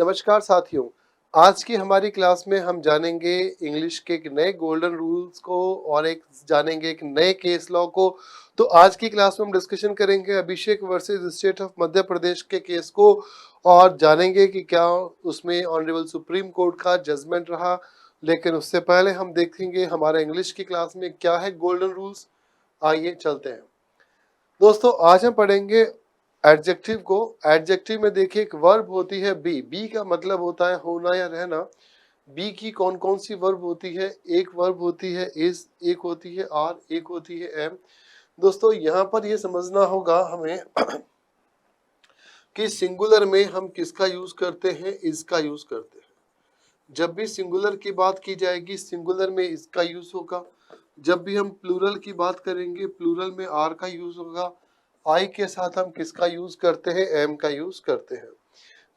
नमस्कार साथियों। आज की हमारी क्लास में हम जानेंगे इंग्लिश के एक नए गोल्डन रूल्स को और जानेंगे एक नए केस लॉ को। तो आज की क्लास में हम डिस्कशन करेंगे अभिषेक versus state of Madhya Pradesh के केस को और जानेंगे कि क्या उसमें ऑनरेबल सुप्रीम कोर्ट का जजमेंट रहा। लेकिन उससे पहले हम देखेंगे हमारे इंग्लिश की क्लास में क्या है गोल्डन रूल्स। आइए चलते हैं दोस्तों। आज हम पढ़ेंगे एडजेक्टिव को। एडजेक्टिव में देखिए एक वर्ब होती है बी। बी का मतलब होता है होना या रहना। बी की कौन कौन सी वर्ब होती है? एक वर्ब होती है इज, एक होती है आर, एक होती है एम। दोस्तों यहाँ पर ये समझना होगा हमें कि सिंगुलर में हम किसका यूज करते हैं? इज का यूज करते हैं। जब भी सिंगुलर की बात की जाएगी सिंगुलर में इसका यूज होगा। जब भी हम प्लूरल की बात करेंगे प्लूरल में आर का यूज होगा। आई के साथ हम किसका यूज करते हैं? एम का यूज करते हैं।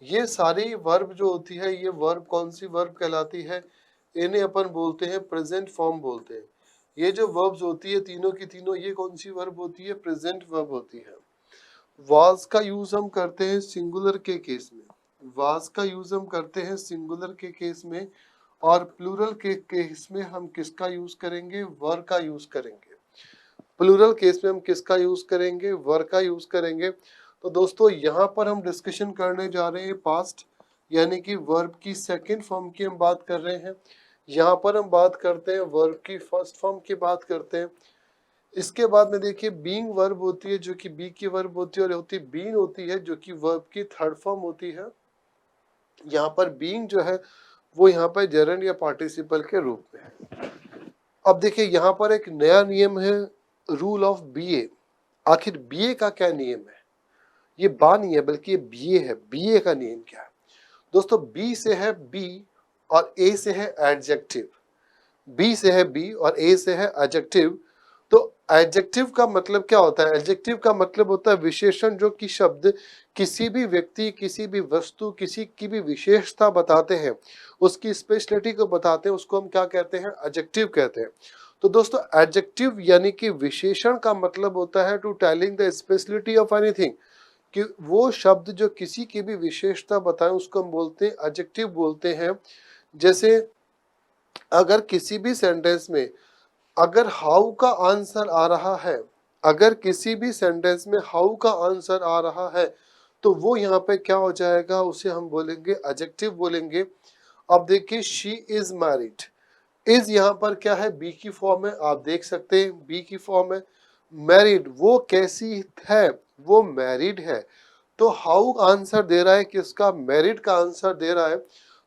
ये सारी वर्ब जो होती है ये वर्ब कौन सी वर्ब कहलाती है? इन्हें अपन बोलते हैं प्रेजेंट फॉर्म बोलते हैं। ये जो वर्ब्स होती है तीनों की तीनों ये कौन सी वर्ब होती है? प्रेजेंट वर्ब होती है। वाज का यूज हम करते हैं सिंगुलर के केस में। वाज का यूज हम करते हैं सिंगुलर के केस में और प्लूरल के केस में हम किसका यूज करेंगे? वर का यूज करेंगे। प्लूरल केस में हम किसका यूज करेंगे? वर का यूज करेंगे। तो दोस्तों यहाँ पर हम डिस्कशन करने जा रहे हैं पास्ट यानी कि वर्ब की सेकंड फॉर्म की हम बात कर रहे हैं। यहाँ पर हम बात करते हैं वर्ब की फर्स्ट फॉर्म की बात करते हैं। इसके बाद में देखिए बीइंग वर्ब होती है जो कि बी की वर्ब होती है और होती बीन होती है जो कि वर्ब की थर्ड फॉर्म होती है। यहाँ पर बीइंग जो है वो यहाँ पर जरंड या पार्टिसिपल के रूप में है। अब देखिए यहाँ पर एक नया नियम है रूल ऑफ बीए। आखिर बीए का क्या नियम है? ये बा नहीं है बल्कि ये बीए है। बीए का नियम क्या है? दोस्तों बी से है बी और ए से है एडजेक्टिव। बी से है बी और ए से है एडजेक्टिव। तो एडजेक्टिव का मतलब क्या होता है? एडजेक्टिव का मतलब होता है विशेषण जो कि शब्द किसी भी व्यक्ति, किसी भी वस्तु, किसी की भी विशेषता बताते हैं, उसकी स्पेशलिटी को बताते हैं, उसको हम क्या कहते हैं? एडजेक्टिव कहते हैं। तो दोस्तों एडजेक्टिव यानी कि विशेषण का मतलब होता है to telling the speciality of anything, कि वो शब्द जो किसी की भी विशेषता बताएं उसको हम बोलते हैं एडजेक्टिव बोलते हैं। जैसे अगर किसी भी सेंटेंस में अगर हाउ का आंसर आ रहा है, अगर किसी भी सेंटेंस में हाउ का आंसर आ रहा है तो वो यहाँ पे क्या हो जाएगा? उसे हम बोलेंगे एडजेक्टिव बोलेंगे। अब देखिए शी इज मैरिड। इज यहाँ पर क्या है? बी की फॉर्म है, आप देख सकते हैं बी की फॉर्म है। मैरिड वो कैसी है? वो मैरिड है। तो हाउ आंसर दे रहा है किसका? मैरिड का आंसर दे रहा है।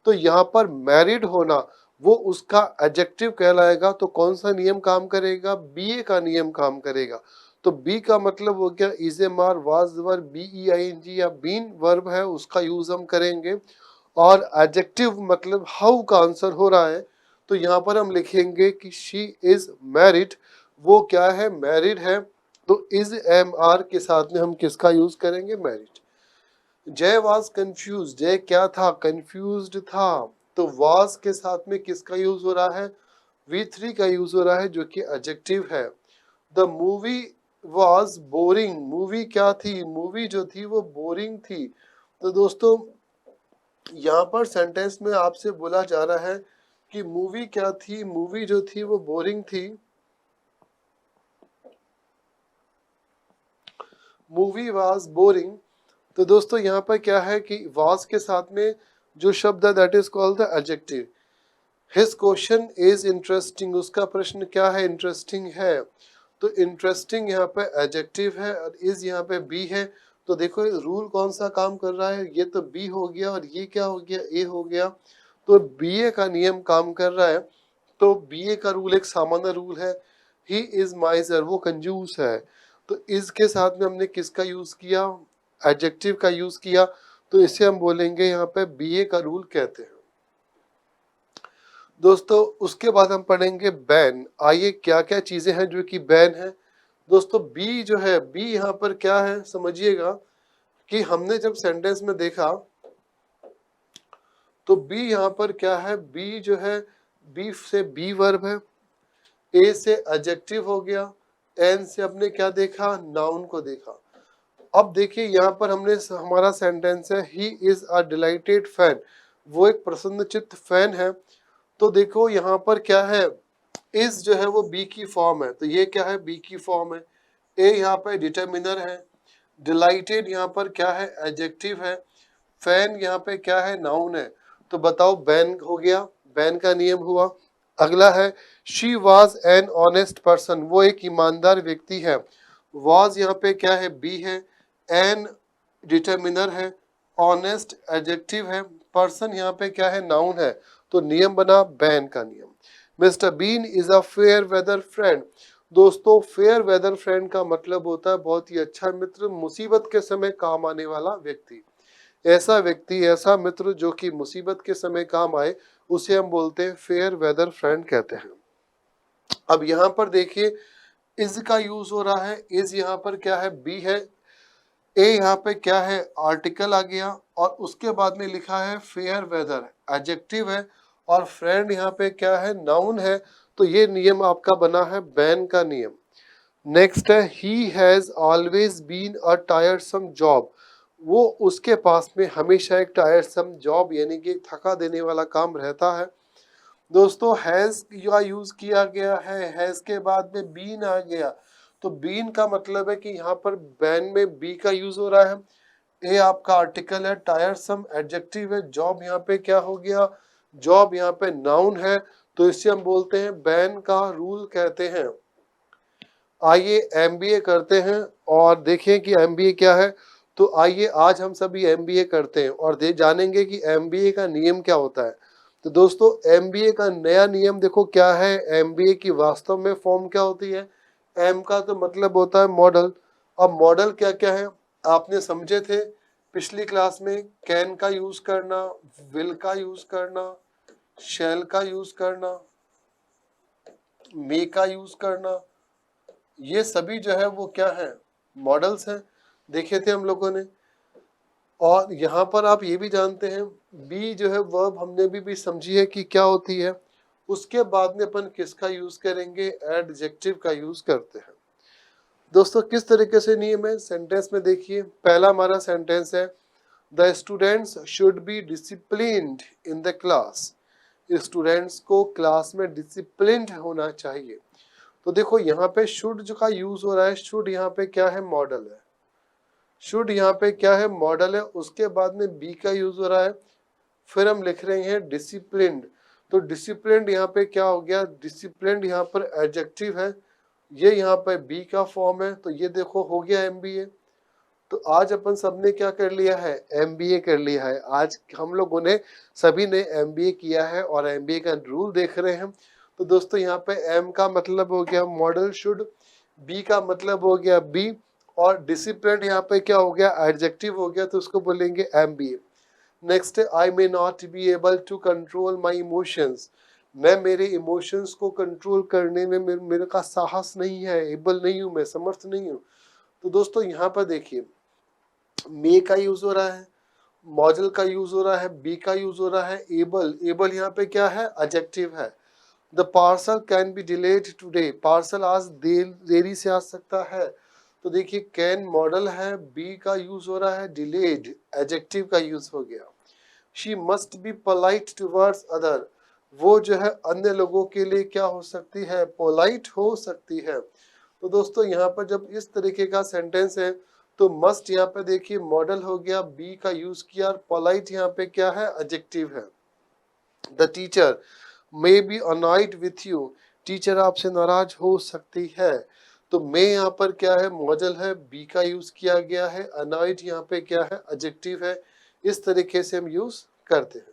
तो यहाँ पर मैरिड होना वो उसका एडजेक्टिव कहलाएगा। तो कौन सा नियम काम करेगा? बीए का नियम काम करेगा। तो बी का मतलब हो गया is am are, was were, B E I N G या बीन वर्ब है उसका यूज हम करेंगे। और एडजेक्टिव मतलब हाउ का आंसर हो रहा है तो यहाँ पर हम लिखेंगे कि शी इज मैरिड। वो क्या है? मैरिड है। तो इज एम आर के साथ में हम किसका यूज करेंगे? मैरिड। जय वाज कंफ्यूज। जय क्या था? कंफ्यूज्ड था। तो वाज के साथ में किसका यूज हो रहा है? V3 का यूज हो रहा है जो कि एडजेक्टिव है। The movie was boring. Movie क्या थी? मूवी जो थी वो बोरिंग थी। तो दोस्तों यहाँ पर सेंटेंस में आपसे बोला जा रहा है कि मूवी क्या थी? मूवी जो थी वो बोरिंग थी। Movie was boring. तो दोस्तों यहाँ पर क्या है कि वाज के साथ में जो शब्द है that is called the adjective. His question is interesting. उसका प्रश्न क्या है? इंटरेस्टिंग है। तो इंटरेस्टिंग यहाँ पे एडजेक्टिव है और इज यहाँ पे बी है। तो देखो रूल कौन सा काम कर रहा है? ये तो बी हो गया और ये क्या हो गया? ए हो गया। तो बीए का नियम काम कर रहा है। तो बीए का रूल एक सामान्य रूल है। He is माइजर। वो कंजूस है। तो इज के साथ में हमने किसका यूज किया? एडजेक्टिव का यूज किया। तो इसे हम बोलेंगे यहाँ पे बीए का रूल कहते हैं। दोस्तों उसके बाद हम पढ़ेंगे बैन। आइए क्या क्या चीजें हैं जो कि बैन है। दोस्तों बी जो है, बी यहाँ पर क्या है समझिएगा कि हमने जब सेंटेंस में देखा तो बी यहाँ पर क्या है? बी जो है बी से बी वर्ब है, ए से एडजेक्टिव हो गया, एन से हमने क्या देखा? नाउन को देखा। अब देखिए यहाँ पर हमने हमारा सेंटेंस है he is a dilated fan, वो एक प्रसन्नचित्त फैन है। तो देखो यहाँ पर क्या है, इज जो है वो बी की फॉर्म है, तो ये क्या है, बी की फॉर्म है। ए यहाँ पे डिटर्मिनर है, डिलाइटेड यहाँ पर क्या है, एडजेक्टिव है, फैन यहाँ पे क्या है, नाउन है। तो बताओ बैन हो गया, बैन का नियम हुआ। अगला है she was an honest person, वो एक ईमानदार व्यक्ति है। वॉज यहाँ पे क्या है, बी है, एन डिटर्मिनर है, ऑनेस्ट एडजेक्टिव है, पर्सन यहाँ पे क्या है, नाउन है। तो नियम बना बैन का नियम। Mister Bean is a fair weather friend, दोस्तों फेयर वेदर फ्रेंड का मतलब होता है बहुत ही अच्छा मित्र, मुसीबत के समय काम आने वाला व्यक्ति। ऐसा व्यक्ति, ऐसा मित्र जो कि मुसीबत के समय काम आए, उसे हम बोलते हैं फेयर वेदर फ्रेंड कहते हैं। अब यहाँ पर देखिए इज का यूज हो रहा है, इज यहाँ पर क्या है, बी है, ए यहाँ पे क्या है, आर्टिकल आ गया, और उसके बाद में लिखा है फेयर वेदर, एडजेक्टिव है, और फ्रेंड यहाँ पे क्या है, नाउन है। तो ये नियम आपका बना है बैन का नियम। नेक्स्ट है he has always been a tiresome job, वो उसके पास में हमेशा एक टायरसम जॉब यानी कि एक थका देने वाला काम रहता है। दोस्तों हैज का यूज किया गया है, हैज के बाद में बीन आ गया, तो बीन का मतलब है कि यहाँ पर बैन में बी का यूज हो रहा है। ए आपका आर्टिकल है, टायरसम एडजेक्टिव है, जॉब यहाँ पे क्या हो गया, जॉब यहाँ पे नाउन है। तो इसे हम बोलते हैं बैन का रूल कहते हैं। आइए एमबीए करते हैं और देखें कि एमबीए क्या है। तो आइए आज हम सभी एमबीए करते हैं और जानेंगे कि एमबीए का नियम क्या होता है। तो दोस्तों एमबीए का नया नियम देखो क्या है, एमबीए की वास्तव में फॉर्म क्या होती है। एम का तो मतलब होता है मॉडल। अब मॉडल क्या क्या है आपने समझे थे पिछली क्लास में, कैन का यूज करना, विल का यूज करना, शैल का यूज करना, मे का यूज करना, ये सभी जो है वो क्या है, मॉडल्स हैं, देखे थे हम लोगों ने। और यहाँ पर आप ये भी जानते हैं बी जो है वर्ब हमने भी समझी है कि क्या होती है। उसके बाद में अपन किसका यूज करेंगे, एडजेक्टिव का यूज करते हैं। दोस्तों किस तरीके से नियम है सेंटेंस में देखिए, पहला हमारा सेंटेंस है the students should be disciplined in the class, students को क्लास में डिसिप्लिन्ड होना चाहिए। तो देखो यहाँ पे शुड जो का यूज हो रहा है, शुड यहाँ पे क्या है, मॉडल है, शुड यहाँ पे क्या है, मॉडल है। उसके बाद में बी का यूज हो रहा है, फिर हम लिख रहे हैं डिसिप्लिन्ड। तो डिसिप्लिन्ड यहाँ पे क्या हो गया, डिसिप्लिन्ड यहाँ पर एडजेक्टिव है, ये यहाँ पे बी का फॉर्म है। तो ये देखो हो गया एमबीए। तो आज अपन सबने क्या कर लिया है, एमबीए कर लिया है। आज हम लोगों ने सभी ने एमबीए किया है और एमबीए का रूल देख रहे हैं। तो दोस्तों यहाँ पे एम का मतलब हो गया मॉडल शुड, बी का मतलब हो गया बी, और डिसिप्लिन यहाँ पे क्या हो गया, एडजेक्टिव हो गया, तो उसको बोलेंगे एमबीए। नेक्स्ट है I may not be able to control my emotions, मैं मेरे इमोशंस को कंट्रोल करने में मेरे का साहस नहीं है, एबल नहीं हूँ, मैं समर्थ नहीं हूँ। तो दोस्तों यहाँ पर देखिए मे का यूज हो रहा है, मॉडल का यूज हो रहा है, बी का यूज हो रहा है, एबल, एबल यहाँ पे क्या है, एडजेक्टिव है। The parcel can be delayed today, parcel आज देरी से आ सकता है। तो देखिए कैन मॉडल है, बी का यूज हो रहा है, डिलेड एडजेक्टिव का यूज हो गया। She must be polite towards other, वो जो है अन्य लोगों के लिए क्या हो सकती है, पोलाइट हो सकती है। तो दोस्तों यहाँ पर जब इस तरीके का सेंटेंस है तो मस्ट यहाँ पे देखिए मॉडल हो गया, बी का यूज किया, और पोलाइट यहाँ पे क्या है, एडजेक्टिव है। The teacher may be annoyed with you, teacher आपसे नाराज हो सकती है। तो मे यहाँ पर क्या है, मॉडल है, बी का यूज किया गया है, अनॉयड यहाँ पे क्या है, एडजेक्टिव है। इस तरीके से हम यूज करते हैं।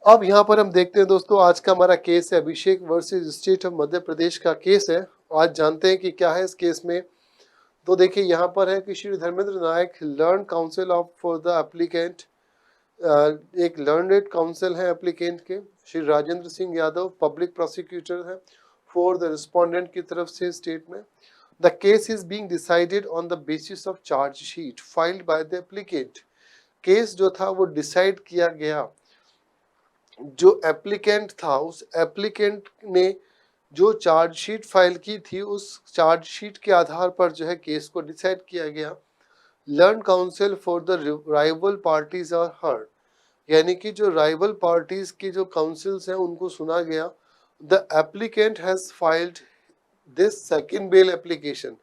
अब यहाँ पर हम देखते हैं दोस्तों आज का हमारा केस है अभिषेक versus state of Madhya Pradesh का केस है। आज जानते हैं कि क्या है इस केस में। तो देखिए यहाँ पर है कि Shri Dharmendra Nayak learned counsel of for the applicant, एक लर्नड काउंसिल है एप्लीकेंट के। श्री राजेंद्र सिंह यादव पब्लिक प्रोसिक्यूटर है फॉर द रिस्पोंडेंट की तरफ से स्टेट में। The case is being decided on the basis of charge sheet filed by the applicant, case जो था वो डिसाइड किया गया, जो एप्लीकेंट था उस एप्लीकेंट ने जो चार्जशीट फाइल की थी उस चार्जशीट के आधार पर जो है केस को डिसाइड किया गया। Learn counsel for the rival parties are heard, यानी कि जो राइवल पार्टीज की जो काउंसिल्स हैं उनको सुना गया। The applicant has filed this second bail application,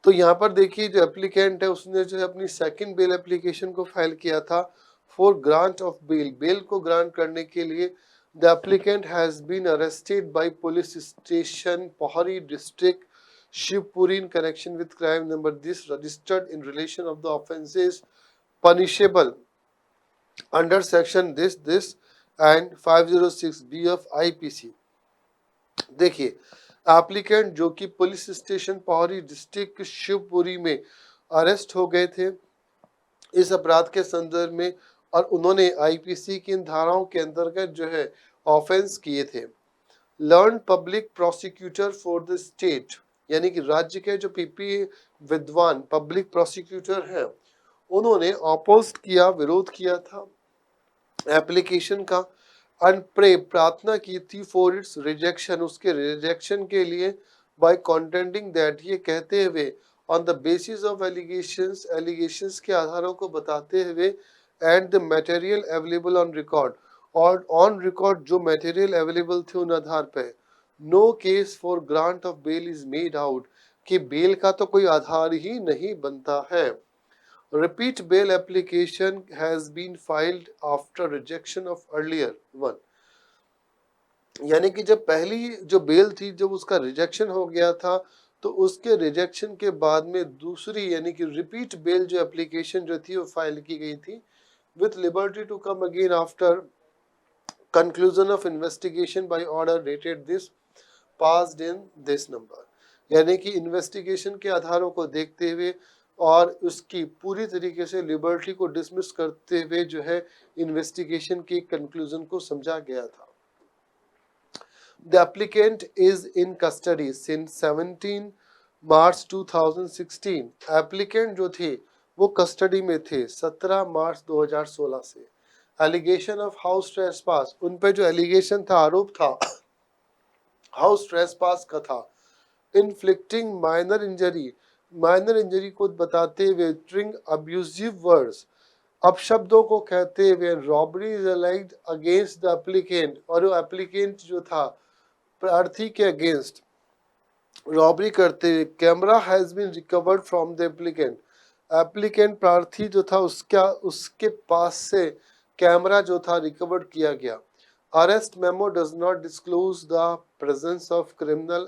तो यहाँ पर देखिए जो एप्लीकेंट है उसने जो है अपनी सेकंड बेल एप्लीकेशन को फाइल किया था for grant of bail, bail को ग्रांट करने के लिए। The applicant has been arrested by police station Pohri district Shivpuri in connection with crime number this registered in relation of the offences punishable under section this and 506B of IPC। देखिए applicant जो कि police station Pauri district Shivpuri में arrest हो गए थे इस अपराध के संदर्भ में, और उन्होंने आईपीसी की इन धाराओं के अंतर्गत जो है ऑफेंस किए थे। Learn public prosecutor for the state, यानी कि राज्य के जो पीपी विद्वान पब्लिक प्रोसिक्यूटर हैं उन्होंने अपोज किया, विरोध किया था एप्लीकेशन का, अनप्रे प्रार्थना की थी फॉर इट्स रिजेक्शन, उसके रिजेक्शन के लिए, बाय कॉन्टेंडिंग दैट, ये कहते हुए on the basis of allegations, allegations के आधारों को बताते हुए, and the material available on record, और ऑन रिकॉर्ड जो मटेरियल अवेलेबल थे उन आधार पे, no case for grant of bail is made out, कि बेल का तो कोई आधार ही नहीं बनता है। Repeat bail application has been filed after rejection of earlier one, यानी कि जब पहली जो बेल थी जब उसका रिजेक्शन हो गया था तो उसके रिजेक्शन के बाद में दूसरी यानी कि रिपीट बेल जो एप्लीकेशन जो थी वो फाइल की गई थी with liberty to come again after conclusion of investigation by order dated this passed in this number, यानी कि इन्वेस्टिगेशन के आधारों को देखते हुए और उसकी पूरी तरीके से लिबर्टी को डिसमिस करते हुए जो है इन्वेस्टिगेशन के कंक्लूजन को समझा गया था। The applicant is in custody since 17 March 2016, applicant जो थे वो कस्टडी में थे 17 मार्च 2016 से। एलिगेशन ऑफ हाउस ट्रेसपास, उन पे जो एलिगेशन था, आरोप था हाउस ट्रेसपास का था। Inflicting minor injury, minor injury को बताते हुए, ट्रिंग अब्यूजिव वर्ड्स, अपशब्दों को कहते हुए, robbery is allied against the applicant, और वो एप्लीकेंट जो था प्रार्थी के अगेंस्ट रॉबरी करते हुए, camera has been recovered from the applicant, applicant प्रार्थी जो था उसके पास से कैमरा जो था रिकवर्ड किया गया। Arrest memo does not disclose the presence of criminal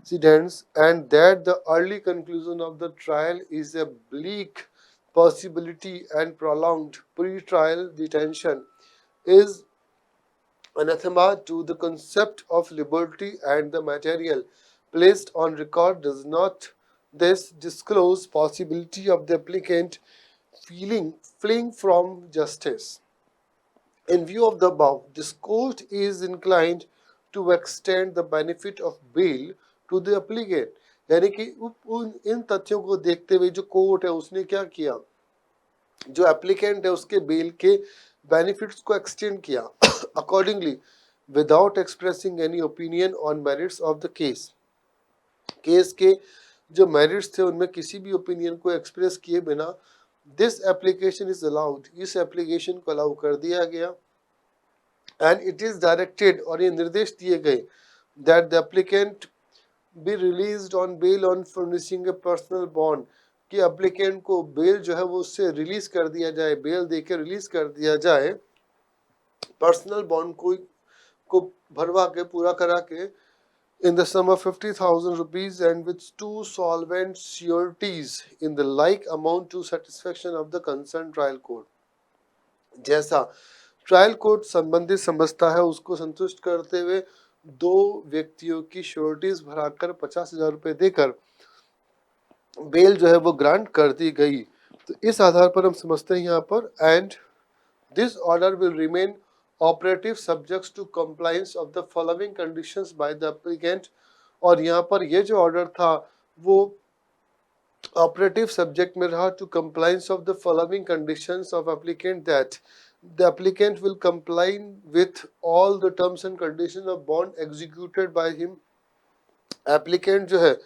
antecedents and that the early conclusion of the trial is a bleak possibility and prolonged pre-trial detention is anathema to the concept of liberty, and the material placed on record does not this disclose possibility of the applicant fleeing from justice. In view of the above, this court is inclined to extend the benefit of bail to the applicant, यानी कि इन तथ्यों को देखते हुए जो court है उसने क्या किया, जो एप्लीकेंट है उसके बेल के बेनिफिट्स को एक्सटेंड किया accordingly without expressing any opinion on merits of the case, case के जो मेरिट्स थे उनमें किसी भी ओपिनियन को एक्सप्रेस किए बिना दिस एप्लीकेशन इज अलाउड, इस एप्लीकेशन को अलाउ कर दिया गया। एंड इट इज डायरेक्टेड, और ये निर्देश दिए गए, that the applicant be released on bail on furnishing a personal bond, कि एप्लीकेंट को बेल जो है वो उससे रिलीज कर दिया जाए, बेल देकर रिलीज कर दिया जाए, पर्सनल बॉन्ड को भरवा के पूरा करा के, in the sum of 50,000 rupees and with two solvent sureties in the like amount to satisfaction of the concerned trial court, जैसा ट्रायल कोर्ट संबंधित समझता है उसको संतुष्ट करते हुए दो व्यक्तियों की श्योरिटीज भराकर 50,000 रुपए देकर बेल जो है वो ग्रांट कर दी गई। तो इस आधार पर हम समझते हैं यहाँ पर, and this order will remain operative subjects to compliance of the following conditions by the applicant, और यहाँ पर ये जो ऑर्डर था वो ऑपरेटिव सब्जेक्ट में रहा to compliance of the following conditions of applicant, that The applicant will comply with all the terms and conditions of bond executed by him. Applicant जो है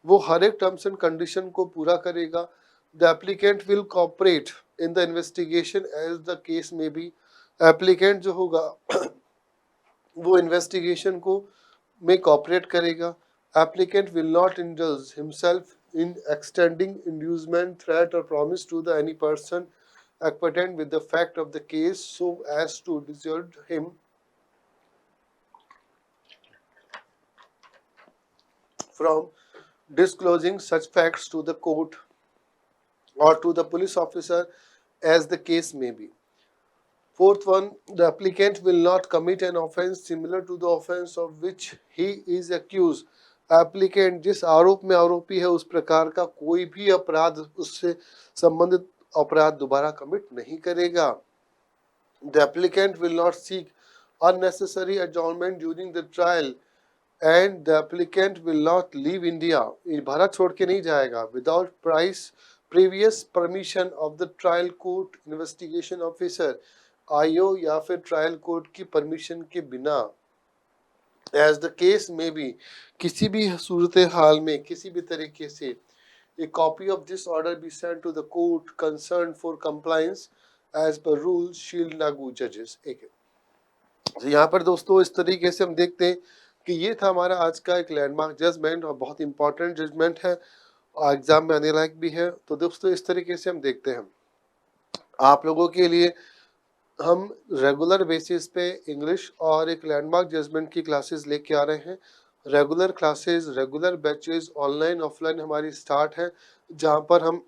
वो हर एक टर्म्स एंड कंडीशन को पूरा करेगा. The applicant will cooperate in the investigation as the case may be. Applicant जो होगा वो इन्वेस्टिगेशन को में कॉपरेट करेगा. Applicant will not indulge himself in extending inducement, threat or promise to the any person acquainted with the fact of the case so as to dissuade him from disclosing such facts to the court or to the police officer as the case may be. Fourth one, the applicant will not commit an offence similar to the offence of which he is accused. Applicant जिस आरोप में आरोपी है उस प्रकार का कोई भी अपराध उससे संबंधित अपराध दोबारा कमिट नहीं करेगा. The applicant will not seek unnecessary adjournment during the trial and the applicant will not leave India. Bharat छोड़ के नहीं जाएगा without previous permission of the trial court investigation officer. IO या फिर ट्रायल कोर्ट की परमिशन के बिना. As the case may be, किसी भी सूरत हाल में किसी भी तरीके से a copy of this order be sent to the court concerned for compliance as per rules shield लागू जजेस. एक तो यहाँ पर दोस्तों इस तरीके से हम देखते हैं कि ये था हमारा आज का एक लैंडमार्क जजमेंट और बहुत इंपॉर्टेंट जजमेंट है और एग्जाम में आने लायक भी है. तो दोस्तों इस तरीके से हम देखते हैं आप लोगों के लिए हम रेगुलर बेसिस पे इंग्लिश और एक लैंडमार्क जजमेंट की क्लासेस लेके आ रहे हैं. Regular classes, regular batches online offline हमारी स्टार्ट है जहाँ पर हम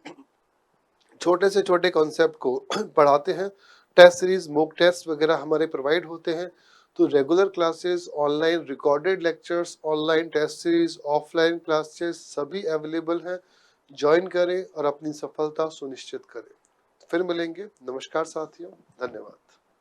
छोटे से छोटे कॉन्सेप्ट को पढ़ाते हैं. टेस्ट सीरीज, मॉक टेस्ट वगैरह हमारे प्रोवाइड होते हैं. तो regular classes, online recorded lectures, online test series, offline classes सभी अवेलेबल हैं. ज्वाइन करें और अपनी सफलता सुनिश्चित करें. फिर मिलेंगे. नमस्कार साथियों, धन्यवाद.